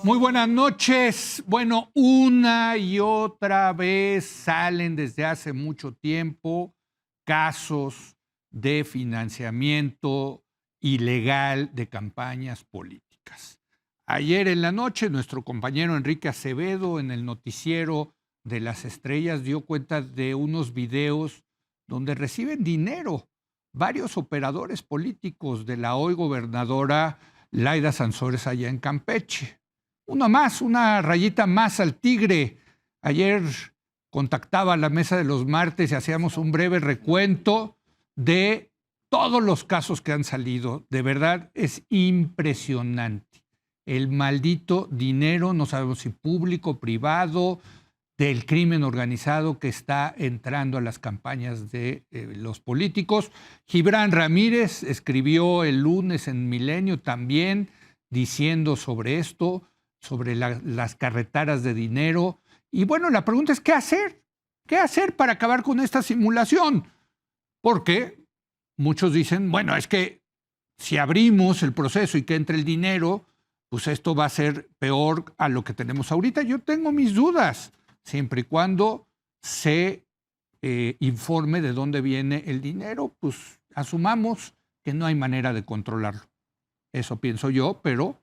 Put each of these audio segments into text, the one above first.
Muy buenas noches. Bueno, una y otra vez salen desde hace mucho tiempo casos de financiamiento ilegal de campañas políticas. Ayer en la noche, nuestro compañero Enrique Acevedo en el noticiero de las estrellas dio cuenta de unos videos donde reciben dinero varios operadores políticos de la hoy gobernadora Laida Sansores allá en Campeche. Una más, una rayita más al tigre. Ayer contactaba a la mesa de los martes y hacíamos un breve recuento de todos los casos que han salido. De verdad es impresionante. El maldito dinero, no sabemos si público, privado, del crimen organizado que está entrando a las campañas de los políticos. Gibran Ramírez escribió el lunes en Milenio también diciendo sobre esto, sobre las carretaras de dinero. Y bueno, la pregunta es, ¿qué hacer? ¿Qué hacer para acabar con esta simulación? Porque muchos dicen, bueno, es que si abrimos el proceso y que entre el dinero, pues esto va a ser peor a lo que tenemos ahorita. Yo tengo mis dudas, siempre y cuando se informe de dónde viene el dinero, pues asumamos que no hay manera de controlarlo. Eso pienso yo, pero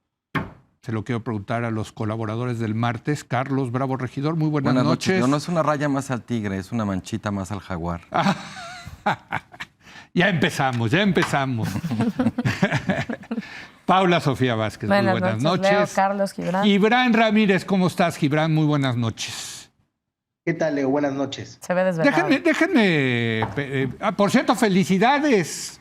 se lo quiero preguntar a los colaboradores del martes. Carlos Bravo Regidor, muy buenas noches. No es una raya más al tigre, es una manchita más al jaguar. Ya empezamos. Paula Sofía Vázquez, muy buenas noches. Leo, Carlos, Gibran. Gibran Ramírez, ¿cómo estás, Gibran? Muy buenas noches. ¿Qué tal, Leo? Buenas noches. Se ve desvelado. Déjenme por cierto, felicidades.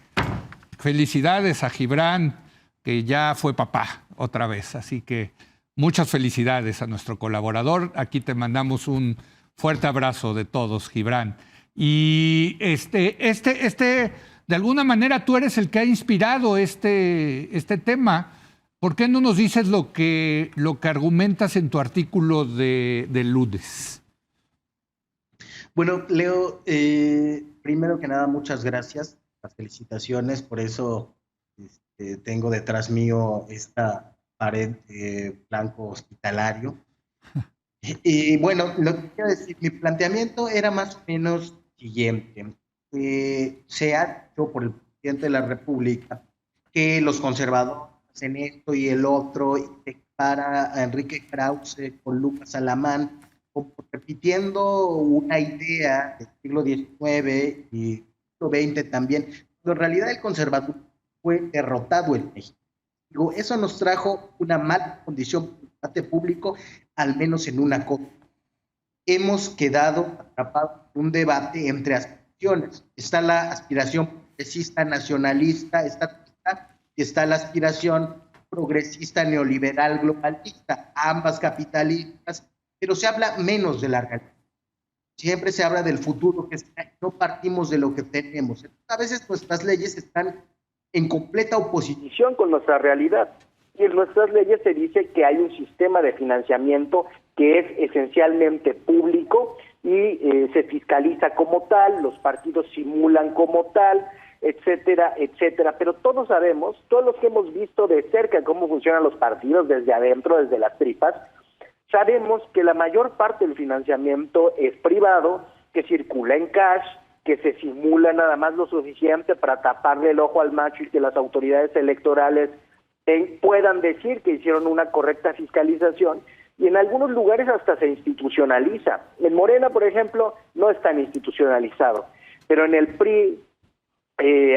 Felicidades a Gibran, que ya fue papá otra vez. Así que muchas felicidades a nuestro colaborador. Aquí te mandamos un fuerte abrazo de todos, Gibran. Y de alguna manera tú eres el que ha inspirado este tema. ¿Por qué no nos dices lo que argumentas en tu artículo del lunes? Bueno, Leo, primero que nada, muchas gracias. Las felicitaciones, por eso tengo detrás mío esta pared blanco hospitalario. Y bueno, lo que quiero decir, mi planteamiento era más o menos siguiente. Se ha dicho por el presidente de la República que los conservadores hacen esto y el otro, y se compara a Enrique Krause con Lucas Alamán, como repitiendo una idea del siglo XIX y siglo XX también, pero en realidad el conservadurismo fue derrotado en México. Digo, eso nos trajo una mala condición por el debate público, al menos en una cosa. Hemos quedado atrapados en un debate entre aspiraciones. Está la aspiración progresista nacionalista estatista y está la aspiración progresista neoliberal globalista, ambas capitalistas, pero se habla menos de la realidad. Siempre se habla del futuro, que no partimos de lo que tenemos. Entonces, a veces nuestras leyes están en completa oposición con nuestra realidad. Y en nuestras leyes se dice que hay un sistema de financiamiento que es esencialmente público y se fiscaliza como tal, los partidos simulan como tal, etcétera, etcétera. Pero todos sabemos, todos los que hemos visto de cerca cómo funcionan los partidos desde adentro, desde las tripas, sabemos que la mayor parte del financiamiento es privado, que circula en cash, que se simula nada más lo suficiente para taparle el ojo al macho y que las autoridades electorales puedan decir que hicieron una correcta fiscalización, y en algunos lugares hasta se institucionaliza. En Morena, por ejemplo, no es tan institucionalizado, pero en el PRI,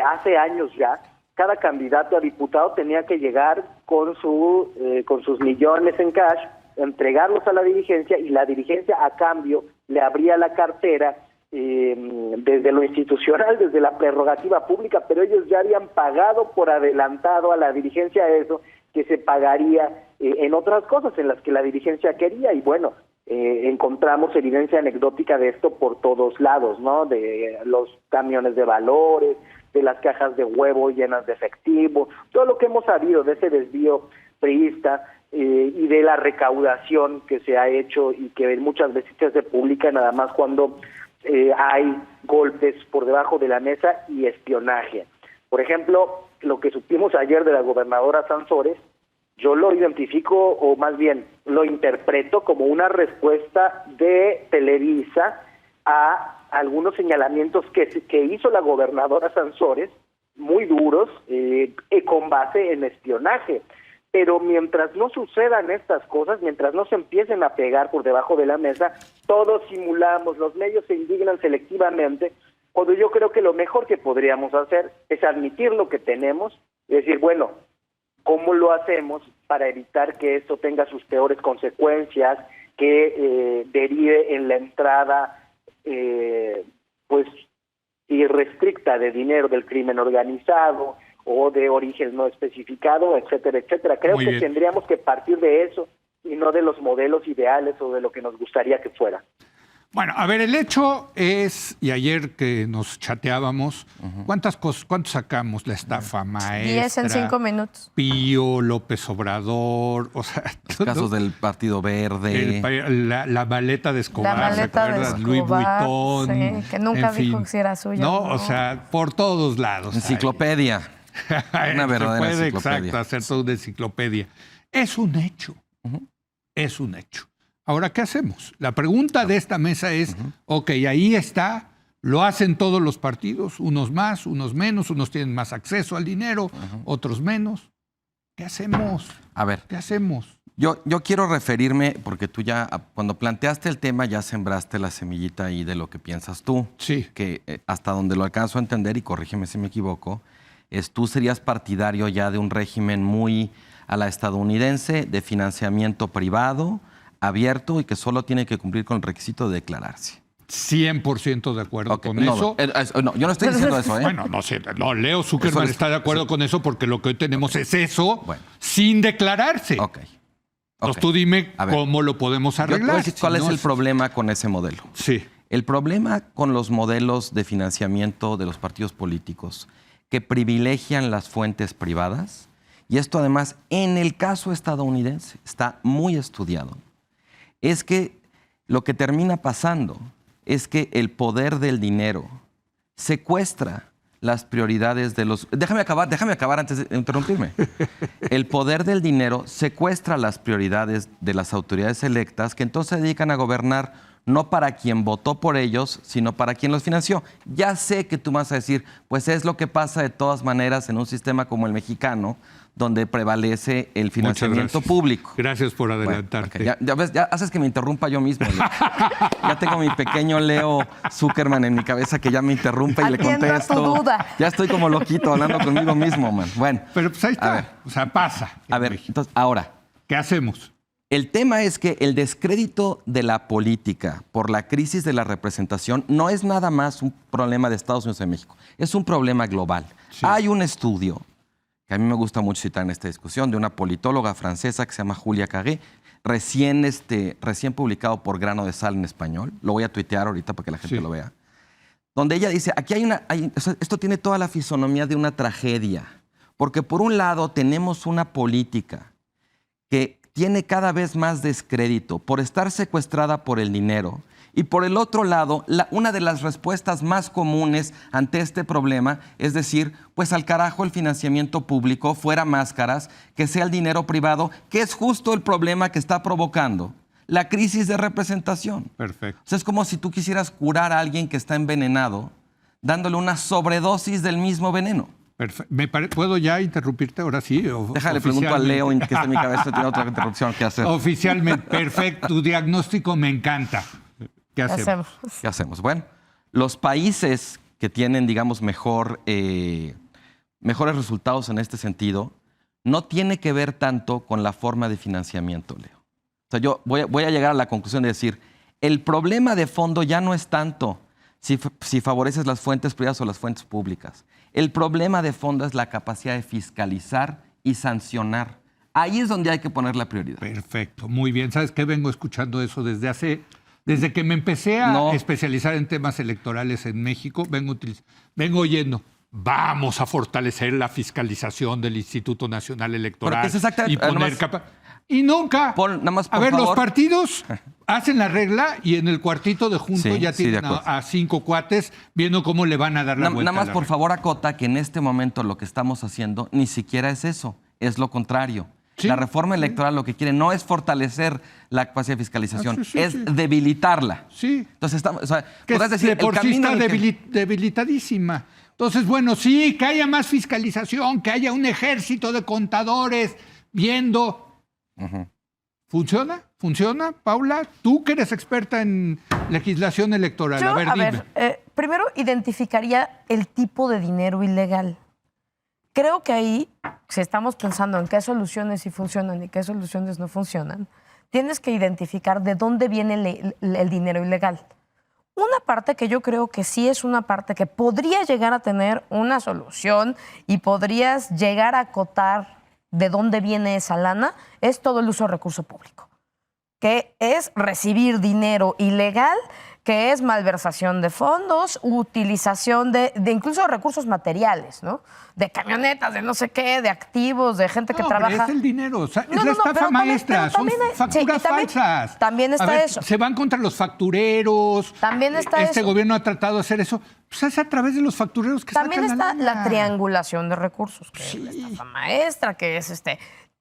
hace años ya, cada candidato a diputado tenía que llegar con sus millones en cash, entregarlos a la dirigencia, y la dirigencia a cambio le abría la cartera desde lo institucional, desde la prerrogativa pública, pero ellos ya habían pagado por adelantado a la dirigencia eso, que se pagaría en otras cosas en las que la dirigencia quería. Y bueno, encontramos evidencia anecdótica de esto por todos lados, ¿no? De los camiones de valores, de las cajas de huevo llenas de efectivo, todo lo que hemos sabido de ese desvío priista, y de la recaudación que se ha hecho y que muchas veces se hace pública nada más cuando hay golpes por debajo de la mesa y espionaje. Por ejemplo, lo que supimos ayer de la gobernadora Sansores yo lo identifico, o más bien lo interpreto como una respuesta de Televisa a algunos señalamientos que hizo la gobernadora Sansores, muy duros, con base en espionaje. Pero mientras no sucedan estas cosas, mientras no se empiecen a pegar por debajo de la mesa, todos simulamos, los medios se indignan selectivamente, cuando yo creo que lo mejor que podríamos hacer es admitir lo que tenemos y decir, bueno, ¿cómo lo hacemos para evitar que esto tenga sus peores consecuencias, que derive en la entrada pues irrestricta de dinero del crimen organizado o de origen no especificado, etcétera, etcétera? Creo que tendríamos que partir de eso y no de los modelos ideales o de lo que nos gustaría que fuera. Bueno, a ver, el hecho es, y ayer que nos chateábamos, ¿cuántos sacamos? La estafa maestra. 10 en 5 minutos. Pío, López Obrador, o sea... Los casos del Partido Verde. La maleta de Escobar, La maleta de Escobar, Louis Vuitton. Sí, que nunca dijo que si era suya. No, o sea, por todos lados. Enciclopedia. Una verdadera Se puede, enciclopedia. exacto, hacer toda una enciclopedia. Es un hecho. Es un hecho. Ahora, ¿qué hacemos? La pregunta de esta mesa es, ok, ahí está, lo hacen todos los partidos, unos más, unos menos, unos tienen más acceso al dinero, otros menos. ¿Qué hacemos? A ver. ¿Qué hacemos? Yo quiero referirme, porque tú ya, cuando planteaste el tema, ya sembraste la semillita ahí de lo que piensas tú. Sí. Que hasta donde lo alcanzo a entender, y corrígeme si me equivoco, tú serías partidario ya de un régimen muy a la estadounidense, de financiamiento privado, abierto y que solo tiene que cumplir con el requisito de declararse. 100% de acuerdo con eso. No, yo no estoy diciendo eso, ¿eh? Bueno, no sé, no, Leo Zuckerman está de acuerdo con eso porque lo que hoy tenemos es eso sin declararse. Ok. Entonces tú dime cómo lo podemos arreglar. Yo te voy a decir cuál es el problema con ese modelo. Sí. El problema con los modelos de financiamiento de los partidos políticos que privilegian las fuentes privadas, y esto además en el caso estadounidense está muy estudiado, es que lo que termina pasando es que el poder del dinero secuestra las prioridades de los... Déjame acabar antes de interrumpirme. El poder del dinero secuestra las prioridades de las autoridades electas que entonces se dedican a gobernar no para quien votó por ellos, sino para quien los financió. Ya sé que tú vas a decir, pues es lo que pasa de todas maneras en un sistema como el mexicano, donde prevalece el financiamiento público. Gracias por adelantarte. Bueno, okay. Ya ves, ya haces que me interrumpa yo mismo. Ya tengo mi pequeño Leo Zuckerman en mi cabeza que ya me interrumpe y le contesto. Tu duda. Ya estoy como loquito hablando conmigo mismo, man. Bueno. Pero pues ahí está. O sea, pasa. A ver, entonces, ahora. ¿Qué hacemos? El tema es que el descrédito de la política por la crisis de la representación no es nada más un problema de Estados Unidos y de México. Es un problema global. Sí. Hay un estudio que a mí me gusta mucho citar en esta discusión, de una politóloga francesa que se llama Julia Carré, recién publicado por Grano de Sal en español. Lo voy a tuitear ahorita para que la gente lo vea. Donde ella dice, aquí esto tiene toda la fisonomía de una tragedia. Porque por un lado tenemos una política que tiene cada vez más descrédito por estar secuestrada por el dinero. Y por el otro lado, una de las respuestas más comunes ante este problema es decir, pues al carajo el financiamiento público, fuera máscaras, que sea el dinero privado, que es justo el problema que está provocando la crisis de representación. Perfecto. O sea, es como si tú quisieras curar a alguien que está envenenado, dándole una sobredosis del mismo veneno. ¿Puedo ya interrumpirte ahora sí? Déjale, pregunto a Leo, que está en mi cabeza, tiene otra interrupción que hacer. Oficialmente, perfecto. Tu diagnóstico me encanta. ¿Qué hacemos? ¿Qué hacemos? Bueno, los países que tienen, digamos, mejores resultados en este sentido, no tiene que ver tanto con la forma de financiamiento, Leo. O sea, yo voy a llegar a la conclusión de decir, el problema de fondo ya no es tanto si favoreces las fuentes privadas o las fuentes públicas. El problema de fondo es la capacidad de fiscalizar y sancionar. Ahí es donde hay que poner la prioridad. Perfecto, muy bien. ¿Sabes qué? Vengo escuchando eso desde que me empecé a especializar en temas electorales en México, vengo oyendo, vamos a fortalecer la fiscalización del Instituto Nacional Electoral y poner y nunca. A ver, los partidos hacen la regla y en el cuartito de junto ya tienen a 5 cuates viendo cómo le van a dar la vuelta. Nada más, por favor, acota que en este momento lo que estamos haciendo ni siquiera es eso, es lo contrario. Sí. La reforma electoral lo que quiere no es fortalecer la capacidad de fiscalización, Sí, es sí. debilitarla. Sí. Entonces, estamos, o sea, Que podrás decir, de por el sí camino está en el que- debilitadísima. Entonces, bueno, sí, que haya más fiscalización, que haya un ejército de contadores viendo. Ujú. ¿Funciona? ¿Funciona, Paula? Tú que eres experta en legislación electoral. Yo, Dime. primero identificaría el tipo de dinero ilegal. Creo que ahí, si estamos pensando en qué soluciones sí funcionan y qué soluciones no funcionan, tienes que identificar de dónde viene el dinero ilegal. Una parte que yo creo que sí es una parte que podría llegar a tener una solución y podrías llegar a acotar de dónde viene esa lana, es todo el uso de recurso público, que es recibir dinero ilegal, que es malversación de fondos, utilización de incluso recursos materiales, ¿no? De camionetas, de no sé qué, de activos, de gente que No, hombre, trabaja. es el dinero, o sea, es No, la no, no, estafa pero también- maestra, pero también son hay- facturas sí, y también- falsas. también está A ver, eso. Se van contra los factureros. También está Este eso. gobierno ha tratado de hacer eso. Pues es a través de los factureros que También sacan está lana. la triangulación de recursos, que es la estafa maestra, que es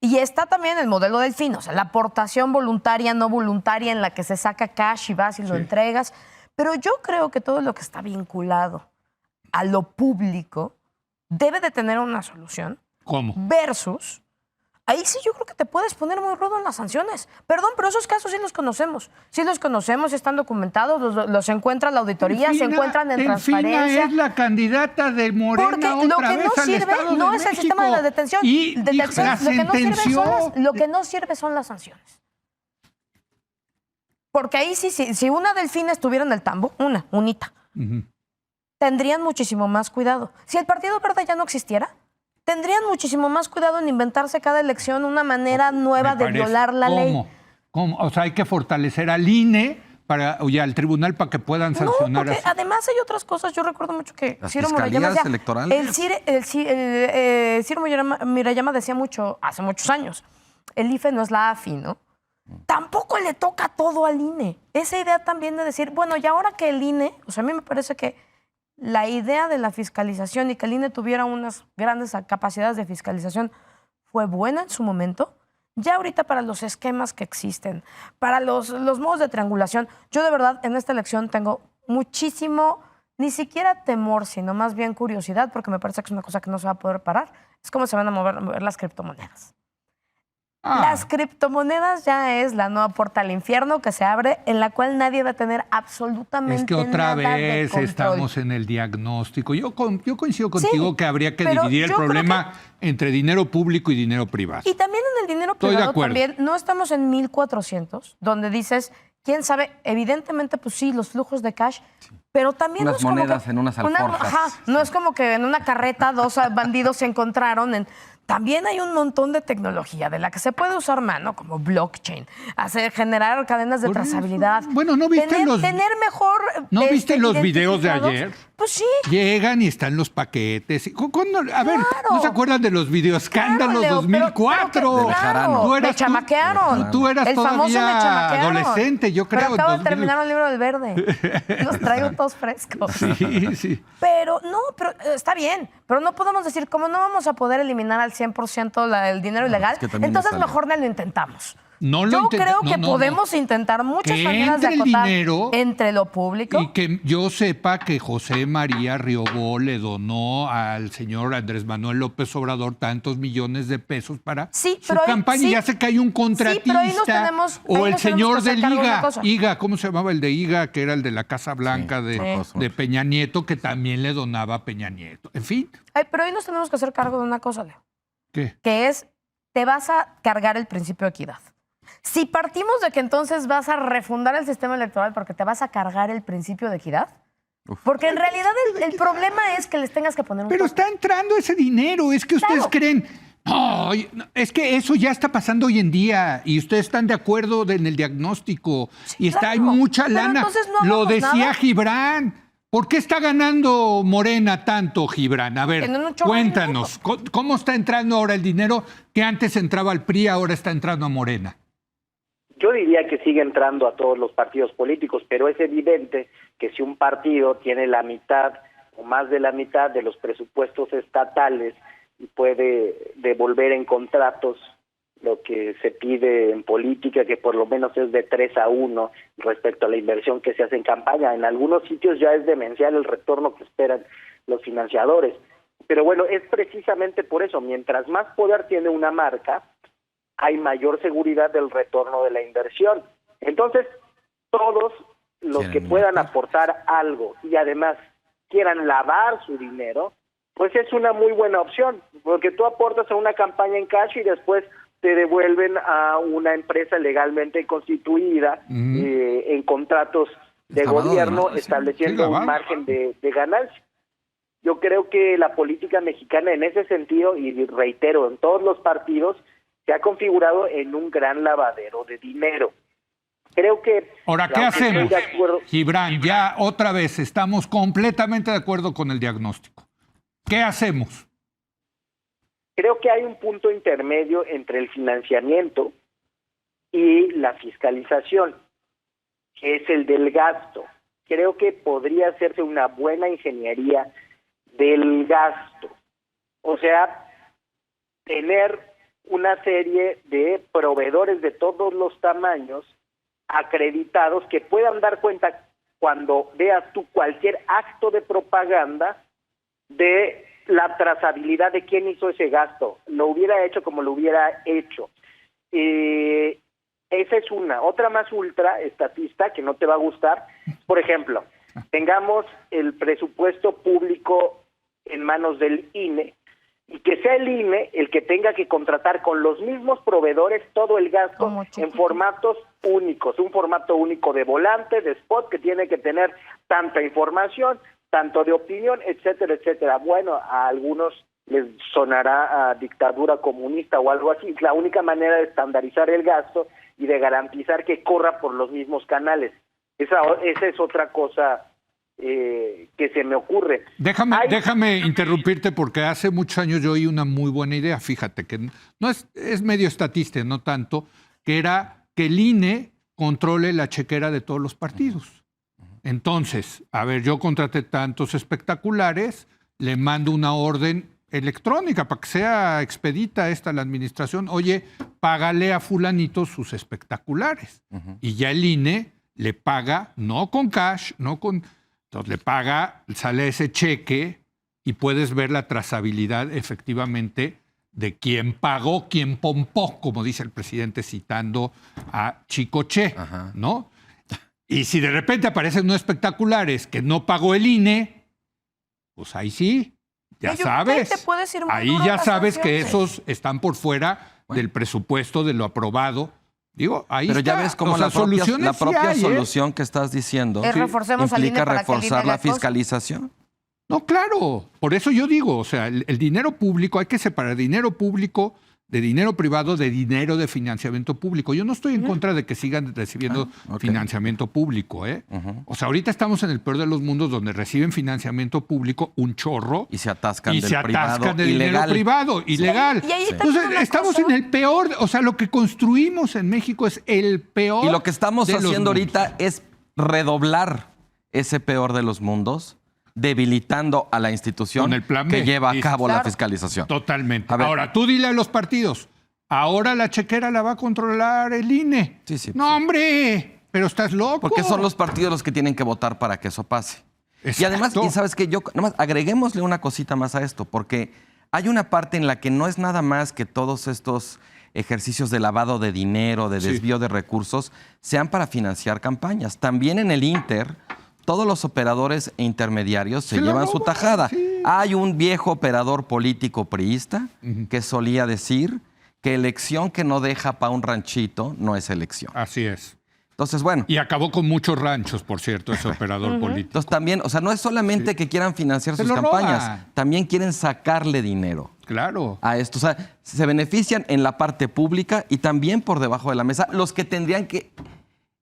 Y está también el modelo del fin, o sea, la aportación voluntaria, no voluntaria, en la que se saca cash y vas y lo entregas. Pero yo creo que todo lo que está vinculado a lo público debe de tener una solución. ¿Cómo? Versus, ahí sí yo creo que te puedes poner muy rudo en las sanciones. Perdón, pero esos casos sí los conocemos. Sí los conocemos, están documentados, los encuentra la auditoría, se Delfina- encuentran en Delfina transparencia. es la candidata de Morena Porque lo otra que vez no al sirve Estado no de es el sistema de la México. detención. Y La sentenció. lo que no sirve son las sanciones. Porque ahí sí, si una Delfina estuviera en el tambo, unita, Ujú. tendrían muchísimo más cuidado. Si el Partido Verde ya no existiera, tendrían muchísimo más cuidado en inventarse cada elección una manera nueva Me de parece. violar la ley. ¿Cómo? O sea, hay que fortalecer al INE y al tribunal para que puedan No, sancionar porque así. además hay otras cosas. Yo recuerdo mucho que Las Ciro Murayama fiscalías decía, electorales. Ciro Murayama decía mucho, hace muchos años, el IFE no es la AFI, ¿no? Tampoco le toca todo al INE. Esa idea también de decir, bueno, y ahora que el INE, o sea, a mí me parece que la idea de la fiscalización y que el INE tuviera unas grandes capacidades de fiscalización fue buena en su momento. Ya ahorita para los esquemas que existen, para los modos de triangulación, yo de verdad en esta elección tengo muchísimo, ni siquiera temor, sino más bien curiosidad, porque me parece que es una cosa que no se va a poder parar. Es cómo se van a mover las criptomonedas. Las criptomonedas ya es la nueva puerta al infierno que se abre, en la cual nadie va a tener absolutamente Es que otra nada de vez control. estamos en el diagnóstico. Yo coincido contigo Sí, que habría que pero dividir el yo creo problema entre dinero público y dinero privado. Y también en el dinero Estoy de privado acuerdo. también no estamos en 1400, donde dices, quién sabe, evidentemente pues sí, los flujos de cash, pero también Unas no es como monedas que en unas alforjas. no es como que en una carreta dos bandidos se encontraron. También hay un montón de tecnología de la que se puede usar mano, como blockchain, generar cadenas de Por eso. trazabilidad. Bueno, ¿no viste tener mejor. ¿No viste los videos de identificados? ayer? Pues sí. Llegan y están los paquetes. A ver, Claro. ¿no se acuerdan de los videoescándalos Leo, 2004? pero Bejarano. Tú eras- me chamaquearon. Tú eras El famoso me todavía chamaquearon. adolescente, yo creo. Pero acabo de 2000. terminar un libro del Verde. Los traigo todos frescos. Sí, sí. Pero está bien. Pero no podemos decir, como no vamos a poder eliminar al 100% el dinero ilegal, es que también entonces es algo. mejor no lo intentamos. No lo Yo intenta- creo no, que no, podemos intentar muchas Que maneras de entre el acotar dinero entre lo público. Y que yo sepa que José María Riobó le donó al señor Andrés Manuel López Obrador tantos millones de pesos para Sí, su pero ahí- campaña. sí. Y ya sé que hay un contratista. pero ahí nos tenemos- ahí o el nos tenemos señor que hacer del cargo de una IGA. cosa. IGA, ¿cómo se llamaba el de IGA? Que era el de la Casa Blanca Sí, de Peña Nieto, que también le donaba a Peña Nieto. En fin, Pero hoy nos tenemos que hacer cargo de una cosa, Leo. ¿qué? Que es, te vas a cargar el principio de equidad. Si partimos de que entonces vas a refundar el sistema electoral porque te vas a cargar el principio de equidad, porque en realidad el problema es que les tengas que poner un Pero tope. está entrando ese dinero. Es que ustedes Claro. creen. No, es que eso ya está pasando hoy en día y ustedes están de acuerdo en el diagnóstico y hay claro. mucha Pero lana. entonces no Lo hagamos decía nada. Gibran. ¿Por qué está ganando Morena tanto, Gibran? A ver, Tienen un chorro de cuéntanos, ¿cómo está entrando ahora el dinero que antes entraba al PRI, ahora está entrando a Morena? Yo diría que sigue entrando a todos los partidos políticos, pero es evidente que si un partido tiene la mitad o más de la mitad de los presupuestos estatales y puede devolver en contratos lo que se pide en política, que por lo menos es de 3-1 respecto a la inversión que se hace en campaña. En algunos sitios ya es demencial el retorno que esperan los financiadores. Pero bueno, es precisamente por eso, mientras más poder tiene una marca, hay mayor seguridad del retorno de la inversión. Entonces, todos los que puedan aportar algo y además quieran lavar su dinero, pues es una muy buena opción, porque tú aportas a una campaña en cash y después te devuelven a una empresa legalmente constituida en contratos de gobierno, estableciendo un margen de ganancia. Yo creo que la política mexicana en ese sentido, y reitero, en todos los partidos, se ha configurado en un gran lavadero de dinero. Creo que... Ahora, ¿qué hacemos? Gibran, ya otra vez estamos completamente de acuerdo con el diagnóstico. ¿Qué hacemos? Creo que hay un punto intermedio entre el financiamiento y la fiscalización, que es el del gasto. Creo que podría hacerse una buena ingeniería del gasto. O sea, tener una serie de proveedores de todos los tamaños acreditados que puedan dar cuenta cuando veas tú cualquier acto de propaganda de la trazabilidad de quién hizo ese gasto, lo hubiera hecho como lo hubiera hecho. Esa es una. Otra más ultra estatista que no te va a gustar. Por ejemplo, tengamos el presupuesto público en manos del INE y que sea el INE el que tenga que contratar con los mismos proveedores todo el gasto en formatos únicos, un formato único de volante, de spot, que tiene que tener tanta información, tanto de opinión, etcétera, etcétera. Bueno, a algunos les sonará a dictadura comunista o algo así. Es la única manera de estandarizar el gasto y de garantizar que corra por los mismos canales. Esa es otra cosa que se me ocurre. Déjame interrumpirte porque hace muchos años yo oí una muy buena idea, fíjate, que no es medio estatista, no tanto, que era que el INE controle la chequera de todos los partidos. Entonces, a ver, yo contraté tantos espectaculares, le mando una orden electrónica para que sea expedita la administración. Oye, págale a fulanito sus espectaculares. Y ya el INE le paga, no con cash, no con... Entonces le paga, sale ese cheque y puedes ver la trazabilidad efectivamente de quién pagó, quién pompó, como dice el presidente citando a Chicoche, ¿no? Y si de repente aparecen unos espectaculares que no pagó el INE, pues ahí sí, ya sabes. Ahí ya sabes que esos están por fuera del presupuesto, de lo aprobado. Digo, ahí pero está. Ya ves cómo la propia solución que estás diciendo implica reforzar la fiscalización. No, claro. Por eso yo digo, o sea, el dinero público, hay que separar dinero público de dinero privado, de dinero de financiamiento público. Yo no estoy en contra de que sigan recibiendo financiamiento público, ¿eh? O sea, ahorita estamos en el peor de los mundos donde reciben financiamiento público un chorro y se atascan de dinero privado, ilegal. Sí. Entonces, estamos en el peor, o sea, lo que construimos en México es el peor. Y lo que estamos haciendo ahorita es redoblar ese peor de los mundos, debilitando a la institución que lleva a cabo la fiscalización. Totalmente. Ahora, tú dile a los partidos, ahora la chequera la va a controlar el INE. No, hombre, pero estás loco. Porque son los partidos los que tienen que votar para que eso pase. Exacto. Y además, y sabes que nomás agreguémosle una cosita más a esto, porque hay una parte en la que no es nada más que todos estos ejercicios de lavado de dinero, de desvío de recursos, sean para financiar campañas. También en el Inter, todos los operadores e intermediarios se llevan su tajada. Hay un viejo operador político priista que solía decir que elección que no deja para un ranchito no es elección. Así es. Entonces, bueno. Y acabó con muchos ranchos, por cierto, ese operador político. Entonces también, o sea, no es solamente que quieran financiar sus campañas, también quieren sacarle dinero. Claro. A esto. O sea, se benefician en la parte pública y también por debajo de la mesa los que tendrían que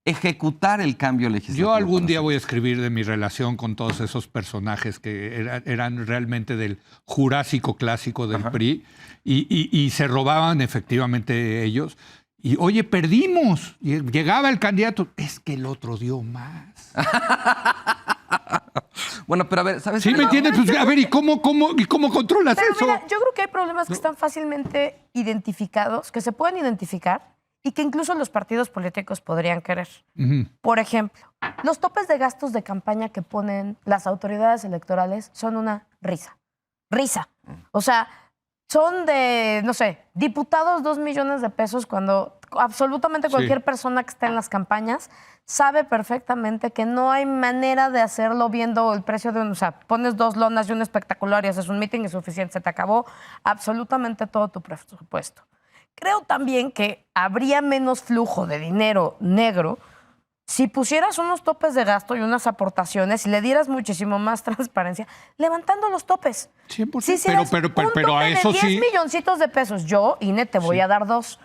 ejecutar el cambio legislativo. Yo algún día voy a escribir de mi relación con todos esos personajes que eran realmente del Jurásico clásico del PRI y se robaban efectivamente ellos. Y, oye, perdimos. Y llegaba el candidato, es que el otro dio más. Bueno, pero a ver, ¿sabes? ¿Sí me entiendes? Pues, a ver, ¿y cómo controlas Pero eso? mira, yo creo que hay problemas que están fácilmente identificados, que se pueden identificar y que incluso los partidos políticos podrían querer. Ujú. Por ejemplo, los topes de gastos de campaña que ponen las autoridades electorales son una risa. Risa. O sea, son de, no sé, diputados 2 millones de pesos cuando absolutamente cualquier persona que esté en las campañas sabe perfectamente que no hay manera de hacerlo viendo el precio de un... O sea, pones 2 lonas y un espectacular y haces un meeting y es suficiente. Se te acabó absolutamente todo tu presupuesto. Creo también que habría menos flujo de dinero negro si pusieras unos topes de gasto y unas aportaciones y le dieras muchísimo más transparencia, levantando los topes. 100%. Si hicieras Pero a eso de 10 sí. milloncitos de pesos, yo, INE, te voy a dar 2.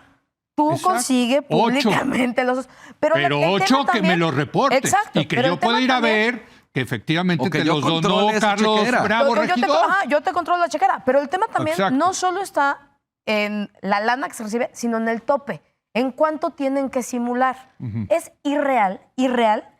Tú Exacto. consigue 8. públicamente los... Pero el tema 8 que también- me los reportes. Exacto, Y que pero yo el tema pueda ir a también- ver que efectivamente O que te yo los donó controle esa Carlos chequera. Bravo Regidor. yo te controlo la chequera. Pero el tema también Exacto. no solo está en la lana que se recibe, sino en el tope. En cuánto tienen que simular. Es irreal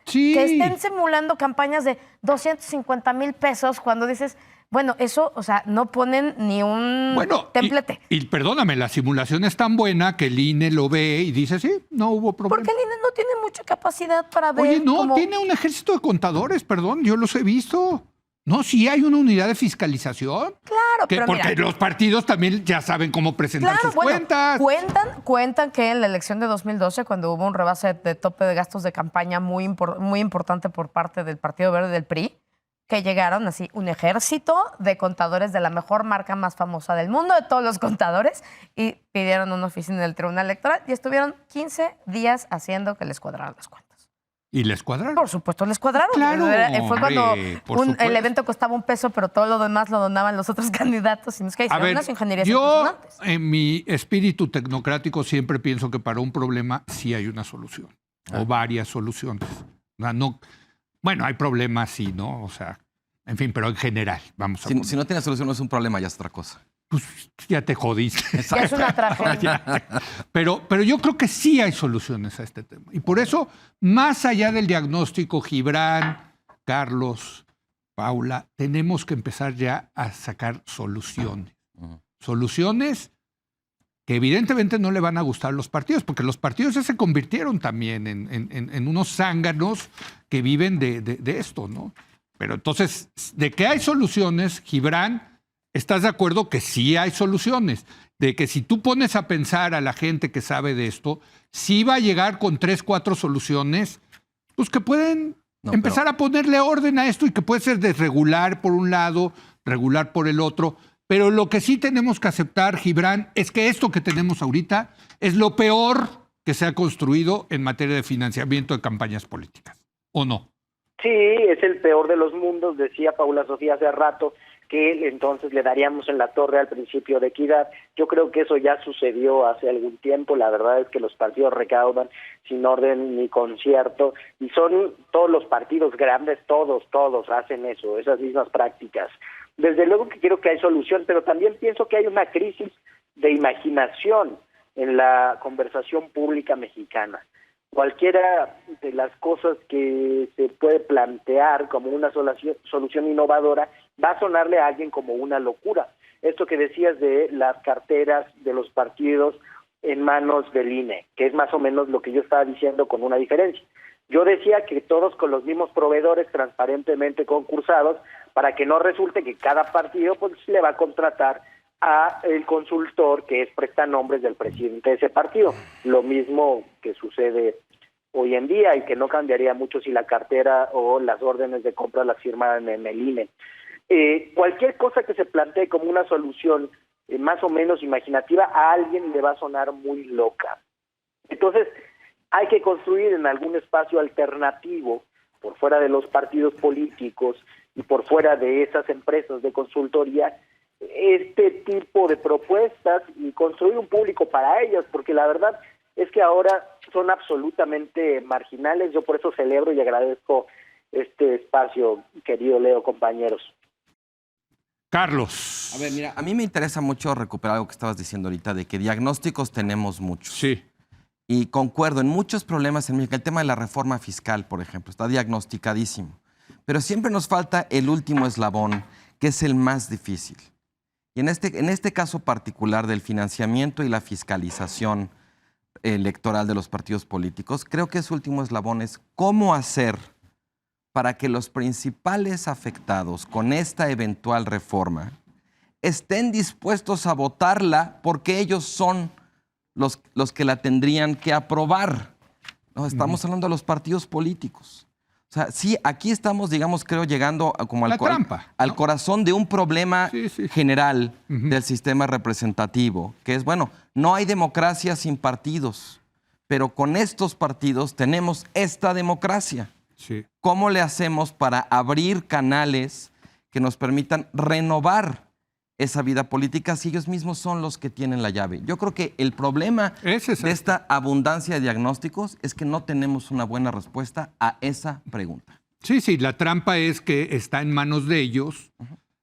Sí. que estén simulando campañas de 250 mil pesos cuando dices, bueno, eso, o sea, no ponen ni un templete. Y perdóname, la simulación es tan buena que el INE lo ve y dice, sí, no hubo problema. Porque el INE no tiene mucha capacidad para ver. Oye, no, cómo- tiene un ejército de contadores, perdón, yo los he visto. No, sí hay una unidad de fiscalización. Claro, Que pero porque mira, los partidos también ya saben cómo presentar claro, sus bueno, cuentas. Cuentan que en la elección de 2012, cuando hubo un rebase de tope de gastos de campaña muy importante por parte del Partido Verde del PRI, que llegaron así un ejército de contadores de la mejor marca más famosa del mundo, de todos los contadores, y pidieron una oficina del Tribunal Electoral y estuvieron 15 días haciendo que les cuadraran las cuentas. Y les cuadraron. Por supuesto, les cuadraron. Claro, Fue cuando hombre, por el supuesto. evento costaba $1, pero todo lo demás lo donaban los otros candidatos. Y no es que A hicieron ver, unas ingenierías yo impresionantes. en mi espíritu tecnocrático siempre pienso que para un problema sí hay una solución o varias soluciones. O sea, no, bueno, hay problemas, sí, ¿no? O sea, en fin, pero en general, vamos a... Si no tiene solución, no es un problema, ya es otra cosa. Pues ya te jodiste. Ya es una tragedia. Pero yo creo que sí hay soluciones a este tema. Y por eso, más allá del diagnóstico, Gibran, Carlos, Paula, tenemos que empezar ya a sacar soluciones. Soluciones que evidentemente no le van a gustar a los partidos, porque los partidos ya se convirtieron también en unos zánganos que viven de esto, ¿no? Pero entonces, de que hay soluciones, Gibran, ¿estás de acuerdo que sí hay soluciones? De que si tú pones a pensar a la gente que sabe de esto, sí va a llegar con 3, 4 soluciones, pues que pueden empezar a ponerle orden a esto y que puede ser desregular por un lado, regular por el otro. Pero lo que sí tenemos que aceptar, Gibran, es que esto que tenemos ahorita es lo peor que se ha construido en materia de financiamiento de campañas políticas. ¿O no? Sí, es el peor de los mundos, decía Paula Sofía hace rato, que entonces le daríamos en la torre al principio de equidad. Yo creo que eso ya sucedió hace algún tiempo. La verdad es que los partidos recaudan sin orden ni concierto y son todos los partidos grandes, todos hacen eso, esas mismas prácticas. Desde luego que creo que hay solución, pero también pienso que hay una crisis de imaginación en la conversación pública mexicana. Cualquiera de las cosas que se puede plantear como una solución innovadora va a sonarle a alguien como una locura. Esto que decías de las carteras de los partidos en manos del INE, que es más o menos lo que yo estaba diciendo con una diferencia. Yo decía que todos con los mismos proveedores transparentemente concursados para que no resulte que cada partido pues le va a contratar a el consultor que es prestanombres del presidente de ese partido. Lo mismo que sucede hoy en día y que no cambiaría mucho si la cartera o las órdenes de compra las firmaran en el INE. Cualquier cosa que se plantee como una solución más o menos imaginativa, a alguien le va a sonar muy loca. Entonces, hay que construir en algún espacio alternativo, por fuera de los partidos políticos y por fuera de esas empresas de consultoría, este tipo de propuestas y construir un público para ellas, porque la verdad es que ahora son absolutamente marginales. Yo por eso celebro y agradezco este espacio, querido Leo, compañeros. Carlos. A ver, mira, a mí me interesa mucho recuperar algo que estabas diciendo ahorita, de que diagnósticos tenemos muchos. Sí. Y concuerdo, en muchos problemas en México, el tema de la reforma fiscal, por ejemplo, está diagnosticadísimo. Pero siempre nos falta el último eslabón, que es el más difícil. Y en este caso particular del financiamiento y la fiscalización electoral de los partidos políticos, creo que ese último eslabón es cómo hacer para que los principales afectados con esta eventual reforma estén dispuestos a votarla porque ellos son los que la tendrían que aprobar. No, estamos hablando de los partidos políticos. O sea, sí, aquí estamos, digamos, creo, llegando como al corazón de un problema general del sistema representativo, que es, bueno, no hay democracia sin partidos, pero con estos partidos tenemos esta democracia. Sí. ¿Cómo le hacemos para abrir canales que nos permitan renovar esa vida política si ellos mismos son los que tienen la llave? Yo creo que el problema de esta abundancia de diagnósticos es que no tenemos una buena respuesta a esa pregunta. Sí, la trampa es que está en manos de ellos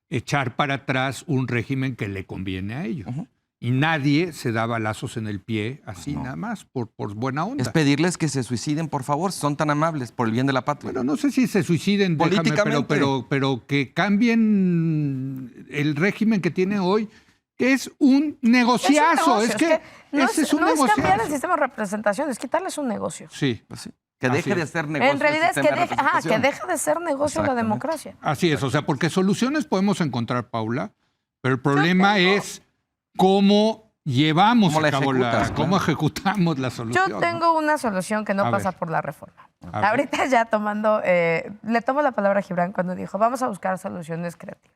echar para atrás un régimen que le conviene a ellos. Y nadie se da balazos en el pie así nada más, por buena onda. Es pedirles que se suiciden, por favor, si son tan amables, por el bien de la patria. Bueno, no sé si se suiciden, pero que cambien el régimen que tiene hoy. Es un negociazo. No es cambiar el sistema de representación, es quitarles un negocio. Sí. Pues sí. Que deje de ser negocio. En realidad es que deje de ser negocio la democracia. Así es, o sea, porque soluciones podemos encontrar, Paula, pero el problema es cómo llevamos a cabo cómo ejecutamos la solución. Yo tengo una solución que no pasa por la reforma. Ahorita ya le tomo la palabra a Gibran cuando dijo, vamos a buscar soluciones creativas.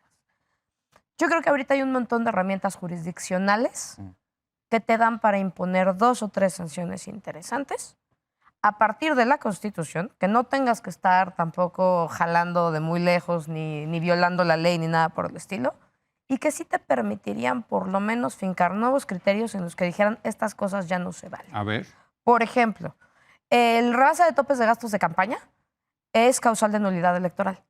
Yo creo que ahorita hay un montón de herramientas jurisdiccionales que te dan para imponer 2 o 3 sanciones interesantes a partir de la Constitución, que no tengas que estar tampoco jalando de muy lejos ni violando la ley ni nada por el estilo, y que sí te permitirían por lo menos fincar nuevos criterios en los que dijeran estas cosas ya no se valen. A ver. Por ejemplo, el rebase de topes de gastos de campaña es causal de nulidad electoral.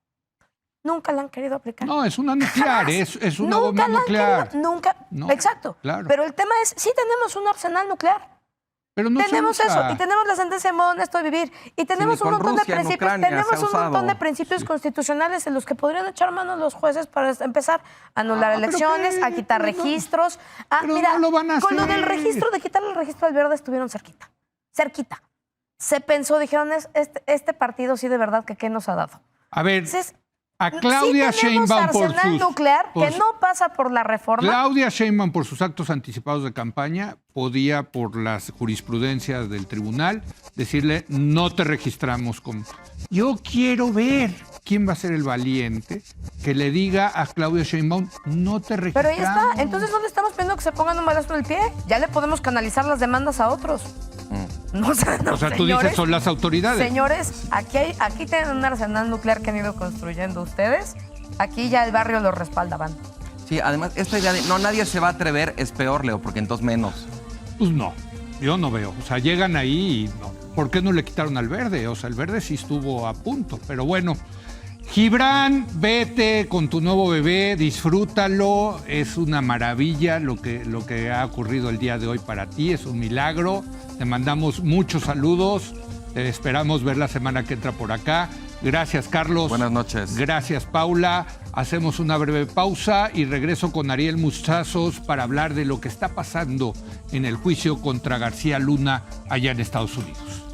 Nunca la han querido aplicar. No, es una nuclear, es una bomba nuclear. Exacto. Claro. Pero el tema es, sí tenemos un arsenal nuclear. Pero no tenemos eso, y tenemos la sentencia de modo honesto de vivir, y tenemos un montón de principios, principios constitucionales en los que podrían echar mano los jueces para empezar a anular elecciones, a quitar registros. Mira, no lo van a hacer. Con lo del registro, de quitarle el registro al verde, estuvieron cerquita. Se pensó, dijeron, este partido sí de verdad que qué nos ha dado. A ver, a Claudia Sheinbaum por sus nuclear que no pasa por la reforma. Claudia Sheinbaum por sus actos anticipados de campaña podía, por las jurisprudencias del tribunal, decirle no te registramos como. Yo quiero ver quién va a ser el valiente que le diga a Claudia Sheinbaum no te registramos. Pero ahí está. Entonces no le estamos pidiendo que se pongan un balazo en el pie. Ya le podemos canalizar las demandas a otros. O sea, tú dices son las autoridades. Señores, aquí tienen un arsenal nuclear que han ido construyendo ustedes. Aquí ya el barrio lo respaldaban. Sí, además, esta idea de no, nadie se va a atrever es peor, Leo, porque entonces menos. Pues no, yo no veo. O sea, llegan ahí y no. ¿Por qué no le quitaron al verde? O sea, el verde sí estuvo a punto. Pero bueno, Gibran, vete con tu nuevo bebé, disfrútalo. Es una maravilla lo que ha ocurrido el día de hoy para ti. Es un milagro. Te mandamos muchos saludos. Te esperamos ver la semana que entra por acá. Gracias, Carlos. Buenas noches. Gracias, Paula. Hacemos una breve pausa y regreso con Ariel Mustazos para hablar de lo que está pasando en el juicio contra García Luna allá en Estados Unidos.